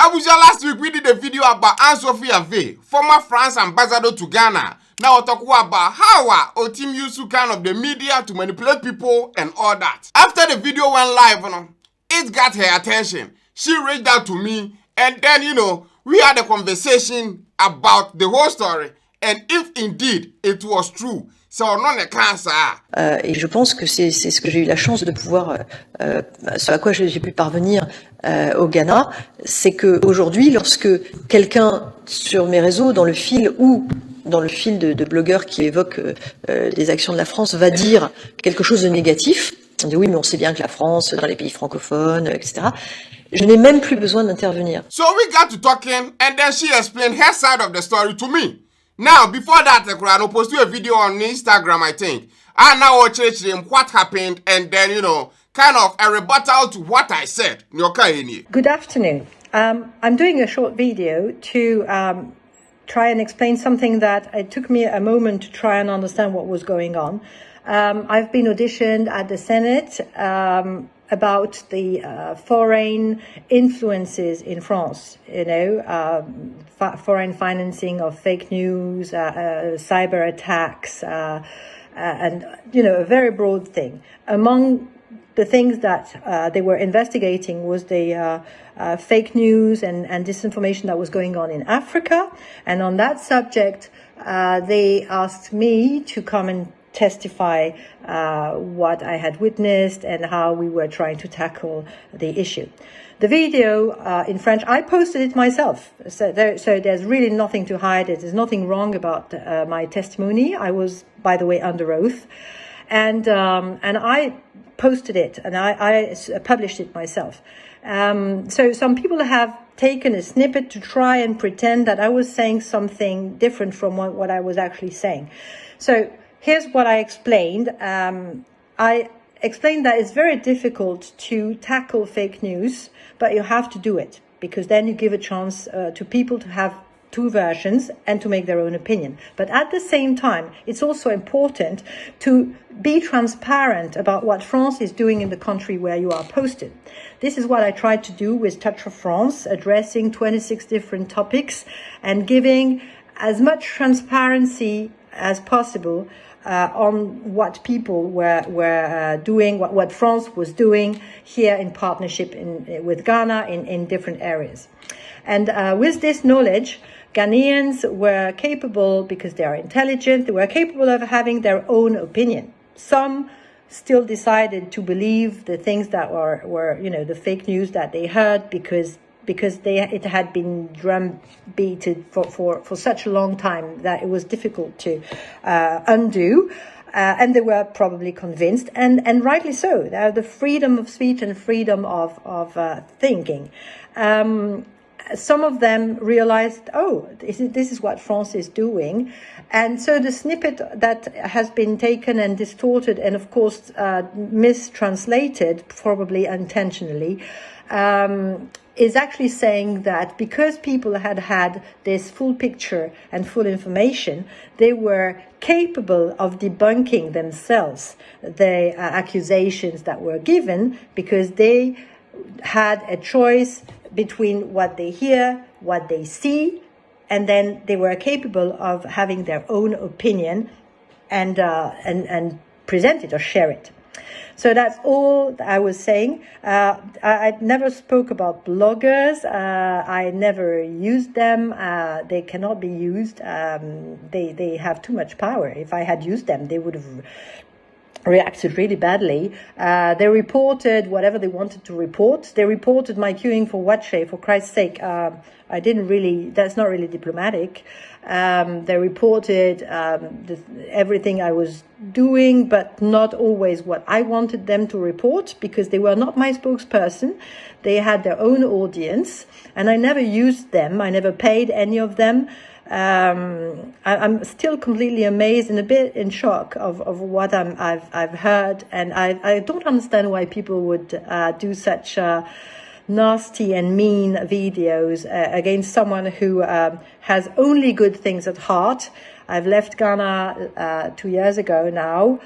Abuja, last week we did a video about Anne-Sophie Ave, former France ambassador to Ghana. Now we'll talk about how Otim used kind of the media to manipulate people and all that. After the video went live, it got her attention. She reached out to me, and then, we had a conversation about the whole story. And if indeed it was true, c'est on a cancer. Et je pense que c'est ce que j'ai eu la chance de pouvoir, sur à quoi j'ai pu parvenir au Ghana, c'est que aujourd'hui, lorsque quelqu'un sur mes réseaux, dans le fil ou dans le fil de blogueurs qui évoquent les actions de la France, va dire quelque chose de négatif, on dit oui, mais on sait bien que la France, dans les pays francophones, etc. Je n'ai même plus besoin d'intervenir. So we got to talking, and then she explained her side of the story to me. Now, before that, I posted a video on Instagram, I think. I now watch what happened, and then, kind of a rebuttal to what I said. Good afternoon. I'm doing a short video to try and explain something that it took me a moment to try and understand what was going on. I've been auditioned at the Senate about the foreign influences in France, foreign financing of fake news, cyber attacks, and, a very broad thing. Among the things that they were investigating was the fake news and disinformation that was going on in Africa. And on that subject, they asked me to come and testify what I had witnessed and how we were trying to tackle the issue. The video in French, I posted it myself, so there's really nothing to hide. There's nothing wrong about my testimony. I was, by the way, under oath, and I posted it and I published it myself. So some people have taken a snippet to try and pretend that I was saying something different from what I was actually saying. So here's what I explained. I explained that it's very difficult to tackle fake news, but you have to do it because then you give a chance to people to have two versions and to make their own opinion. But at the same time, it's also important to be transparent about what France is doing in the country where you are posted. This is what I tried to do with Touch of France, addressing 26 different topics and giving as much transparency as possible on what people were doing, what France was doing here in partnership with Ghana in different areas. And with this knowledge, Ghanaians were capable, because they are intelligent, they were capable of having their own opinion. Some still decided to believe the things that were the fake news that they heard because it had been drumbeated for such a long time that it was difficult to undo. And they were probably convinced, and rightly so. They have the freedom of speech and freedom of thinking. Some of them realized, this is what France is doing. And so the snippet that has been taken and distorted and, of course, mistranslated, probably intentionally, is actually saying that because people had this full picture and full information, they were capable of debunking themselves the accusations that were given because they had a choice between what they hear, what they see, and then they were capable of having their own opinion and present it or share it. So that's all I was saying. I never spoke about bloggers. I never used them. They cannot be used. They have too much power. If I had used them, they would have reacted really badly. They reported whatever they wanted to report. They reported my queuing for Wache, for Christ's sake. I didn't really, that's not really diplomatic. They reported everything I was doing, but not always what I wanted them to report because they were not my spokesperson. They had their own audience and I never used them. I never paid any of them. I'm still completely amazed and a bit in shock of what I've heard, and I don't understand why people would do such nasty and mean videos against someone who has only good things at heart. I've left Ghana 2 years ago now.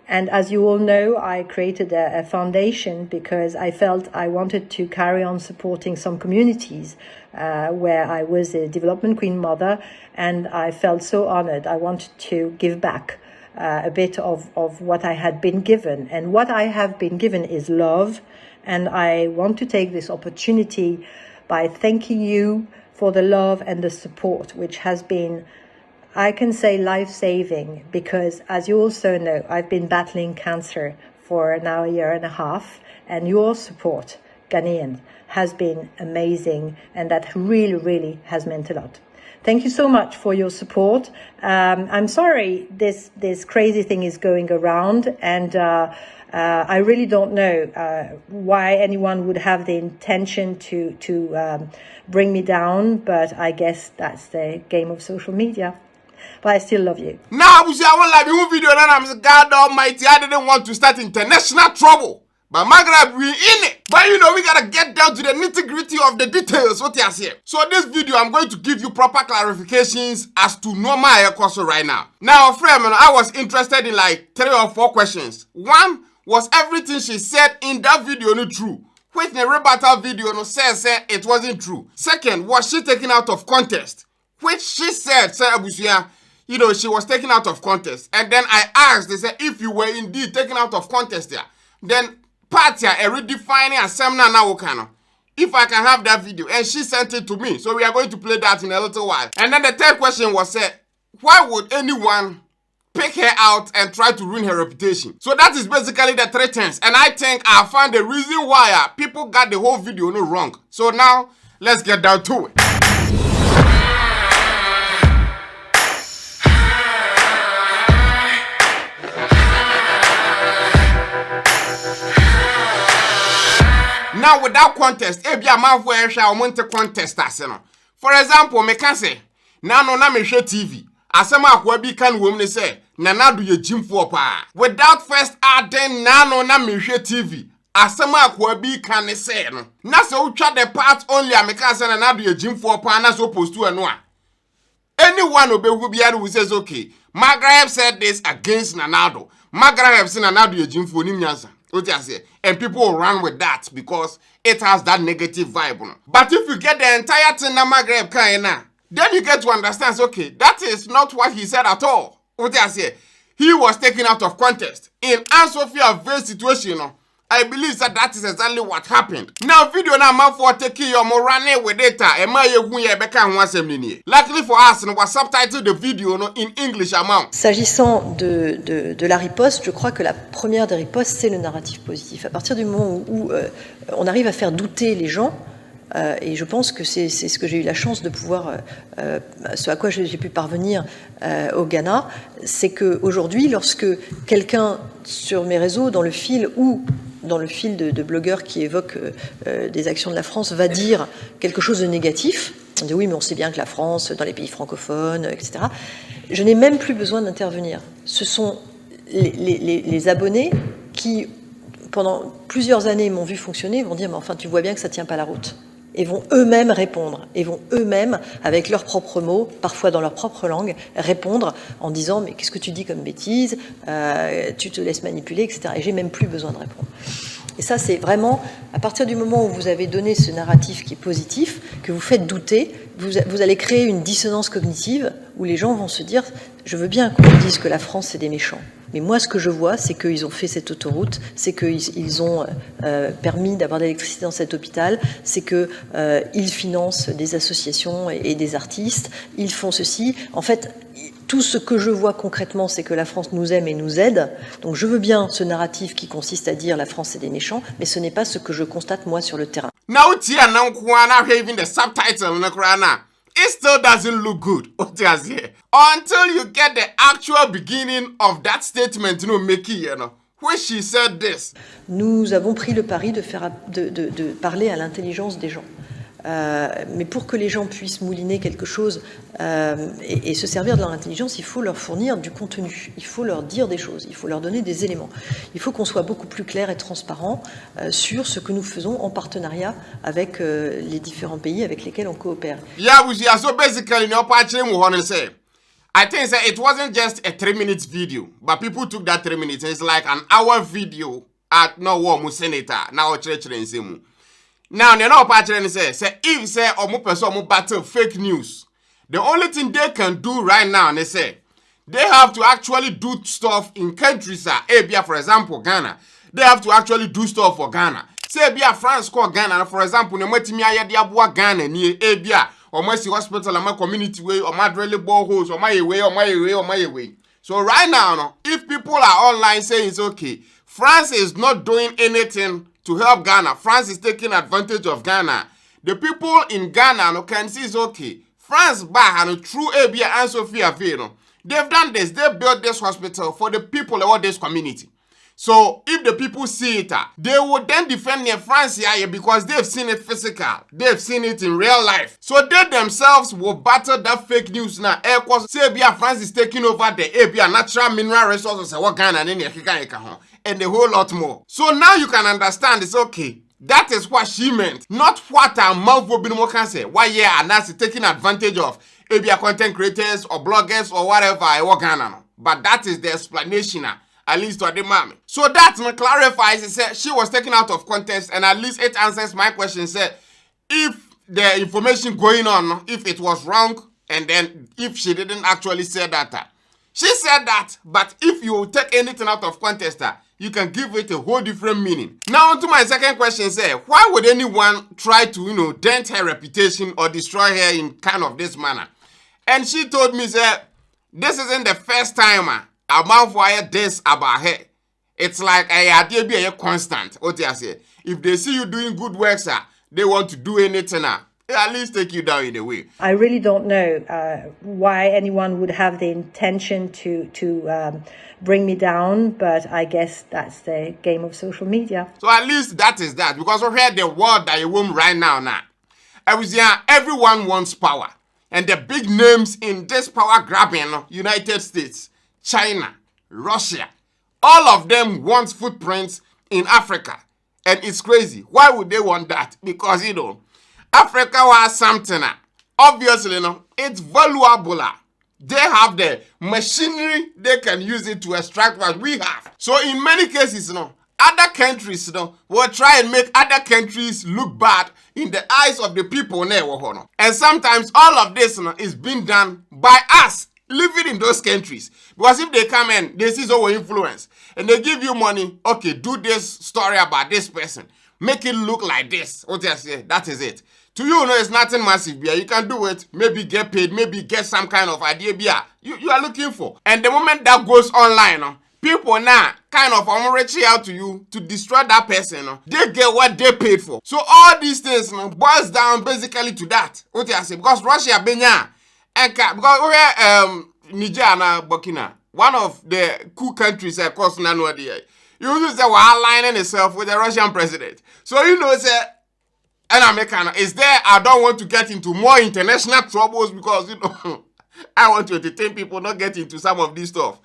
And as you all know, I created a foundation because I felt I wanted to carry on supporting some communities where I was a development queen mother, and I felt so honored. I wanted to give back a bit of what I had been given. And what I have been given is love. And I want to take this opportunity by thanking you for the love and the support, which has been, I can say, life-saving, because as you also know, I've been battling cancer for now a year and a half, and your support, Ghanaians, has been amazing, and that really, really has meant a lot. Thank you so much for your support. I'm sorry this crazy thing is going around, and I really don't know why anyone would have the intention to bring me down, but I guess that's the game of social media. But I still love you. Now, I won't like the video, and I'm saying, God Almighty, I didn't want to start international trouble. But Maghreb, we in it. But you know, we gotta get down to the nitty-gritty of the details. What you say? So this video, I'm going to give you proper clarifications as to normal air course right now. Now, friend, I was interested in like 3 or 4 questions. One, was everything she said in that video not true? Which the rebuttal video no says it wasn't true. Second, was she taken out of context? Which she said, Abusia, you know, she was taken out of context. And then I asked, they said, if you were indeed taken out of context there, then party are redefining and seminar now kind. If I can have that video, and she sent it to me, so we are going to play that in a little while. And then the third question was said, why would anyone pick her out and try to ruin her reputation? So that is basically the 3 things, and I think I found the reason why people got the whole video no wrong. So now let's get down to it. Now, without contest, if you man for a shall want to contest us. For example, me can say, now no na me share TV. Asema akwa bi kan woman say, na do ye gym for pa. Without first adding no na me share TV. Asema akwa bi kan say no. Na so utwa the part only me can say na do ye gym for pa na so post to no. Anyone obewu biara who says okay, Maghreb said this against Nanado. Maghreb said Nanado ye gym for nim nyansa. And people will run with that because it has that negative vibe. But if you get the entire thing na Maghreb kaina, then you get to understand, okay, that is not what he said at all. He was taken out of context. In Anne Sophia Veil situation, I believe that is exactly what happened. Now, video na man for taking your morane with data, and my luckily for us, we subtitle the video in English amount. S'agissant de la riposte, je crois que la première des ripostes, c'est le narratif positif. À partir du moment où on arrive à faire douter les gens, et je pense que c'est ce que j'ai eu la chance de pouvoir, ce à quoi j'ai pu parvenir au Ghana, c'est qu'aujourd'hui, lorsque quelqu'un sur mes réseaux, dans le fil ou dans le fil de blogueurs qui évoquent des actions de la France, va dire quelque chose de négatif, on dit oui, mais on sait bien que la France, dans les pays francophones, etc., je n'ai même plus besoin d'intervenir. Ce sont les abonnés qui, pendant plusieurs années, m'ont vu fonctionner, vont dire, mais enfin, tu vois bien que ça ne tient pas la route. Et vont eux-mêmes répondre, et vont eux-mêmes, avec leurs propres mots, parfois dans leur propre langue, répondre en disant « mais qu'est-ce que tu dis comme bêtise, tu te laisses manipuler, etc. » Et j'ai même plus besoin de répondre. Et ça, c'est vraiment, à partir du moment où vous avez donné ce narratif qui est positif, que vous faites douter, vous allez créer une dissonance cognitive où les gens vont se dire « je veux bien qu'on me dise que la France, c'est des méchants. » Mais moi, ce que je vois, c'est qu'ils ont fait cette autoroute, c'est qu'ils ont permis d'avoir de l'électricité dans cet hôpital, c'est qu'ils financent des associations et des artistes, ils font ceci. En fait, tout ce que je vois concrètement, c'est que la France nous aime et nous aide. Donc je veux bien ce narratif qui consiste à dire la France, c'est des méchants, mais ce n'est pas ce que je constate, moi, sur le terrain. It still doesn't look good. Until you get the actual beginning of that statement, you know, Mickey, you know, where she said this. Nous avons pris le pari de parler à l'intelligence des gens. Mais pour que les gens puissent mouliner quelque chose et se servir de leur intelligence, il faut leur fournir du contenu, il faut leur dire des choses, il faut leur donner des éléments. Il faut qu'on soit beaucoup plus clair et transparent sur ce que nous faisons en partenariat avec les différents pays avec lesquels on coopère. Yeah, so basically, no patching we want to say. I think it wasn't just a 3-minute video, but people took that 3 minutes. It's like an hour video at no war senator. Now church in now they know patron say if say omo person omo battle fake news, the only thing they can do right now, they say they have to actually do stuff in countries. Abia, for example, Ghana. They have to actually do stuff for Ghana. Say Abia, France call Ghana. For example, ne mwetimi ayediabua Ghana ni Abia. Or my hospital, or my community way, or my really boreholes, or my way, or my way, or my way. So right now, if people are online saying it's okay, France is not doing anything to help Ghana. France is taking advantage of Ghana. The people in Ghana can see it's okay. France back and through Abia and Sophia Vero. They've done this. They built this hospital for the people of this community. So if the people see it, they would then defend their France here because they've seen it physical. They've seen it in real life. So they themselves will battle that fake news now. Abia France is taking over the Abia natural mineral resources and a whole lot more. So now you can understand it's okay. That is what she meant. Not what a mouth can say. Why and that's taking advantage of Abia content creators or bloggers or whatever. But that is the explanation. At least to the mom. So that clarifies, it said she was taken out of context, and at least it answers my question. Said if the information going on, if it was wrong, and then if she didn't actually say that. She said that, but if you take anything out of context, you can give it a whole different meaning. Now on to my second question, say why would anyone try to, dent her reputation or destroy her in kind of this manner? And she told me, say, this isn't the first time a man for this about her. It's like a idea be a constant. What I say? If they see you doing good work, sir, they want to do anything. At least take you down in a way. I really don't know why anyone would have the intention to bring me down, but I guess that's the game of social media. So at least that is that, because we heard the word that you want right now. Everyone wants power, and the big names in this power grabbing, United States, China, Russia, all of them want footprints in Africa. And it's crazy. Why would they want that? Because, Africa has something. Obviously, it's valuable. They have the machinery. They can use it to extract what we have. So in many cases, other countries, will try and make other countries look bad in the eyes of the people. And sometimes all of this is being done by us living in those countries. Because if they come in, they see our influence and they give you money, okay, do this story about this person, make it look like this. What I say, that is it. To you, it's nothing massive. You can do it, maybe get paid, maybe get some kind of idea you are looking for. And the moment that goes online, people now kind of reaching out to you to destroy that person. They get what they paid for. So all these things boils down basically to that. What I say, because Russia, Benya, because Niger and Burkina, one of the cool countries, of course, you say we're aligning itself with the Russian president. So say, and American is there. I don't want to get into more international troubles because I want to entertain people, not get into some of this stuff.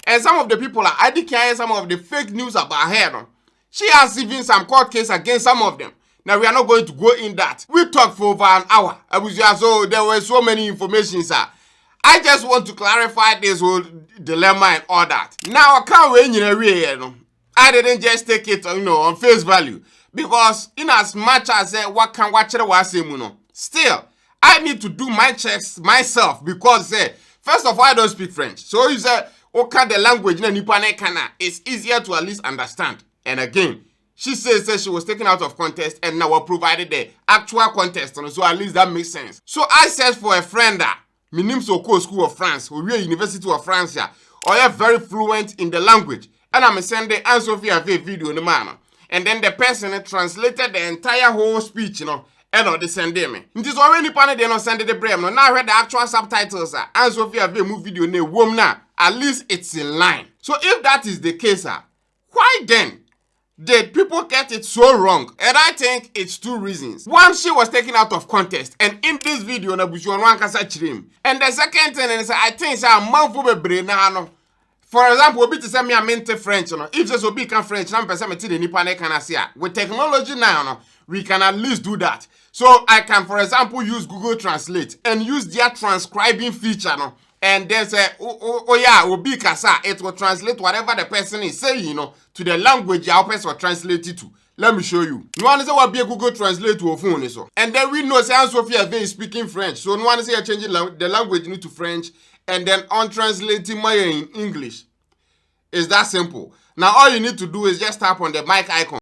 And some of the people are identifying some of the fake news about her. She has even some court case against some of them. Now, we are not going to go in that. We talked for over an hour. So there were so many information, sir. I just want to clarify this whole dilemma and all that. Now, I can't wait in a way, I didn't just take it, on face value. Because in as much as what can watch it was still, I need to do my checks myself because first of all, I don't speak French. So you say, okay, the language it's easier to at least understand. And again, she says she was taken out of context and now provided the actual context. So at least that makes sense. So I searched for a friend that Minim Soko School of France, or University of France, or you're very fluent in the language. And I'm sending Anne-Sophie video in the manner. And then the person translated the entire whole speech, and they send me. It is already panel they not send the brain. Now I read the actual subtitles, Anne-Sophie move video in womb now. At least it's in line. So if that is the case, why then did people get it so wrong? And I think it's two reasons. One, she was taken out of context, and in this video, and the second thing is I think For example, obi to say me a mente French, no. If says obi can French, na person me the nipa na can see. With technology now, no, we can at least do that. So I can, for example, use Google Translate and use their transcribing feature, no. And then say, oh yeah, obi kasa, it will translate whatever the person is saying, you know, to the language your person will translate it to. Let me show you. No one say what be a Google Translate to a phone, so. And then we know say Anne-Sophie Ave is speaking French, so no one say you're changing the language to French and then on translating my in English. It's that simple. Now all you need to do is just tap on the mic icon.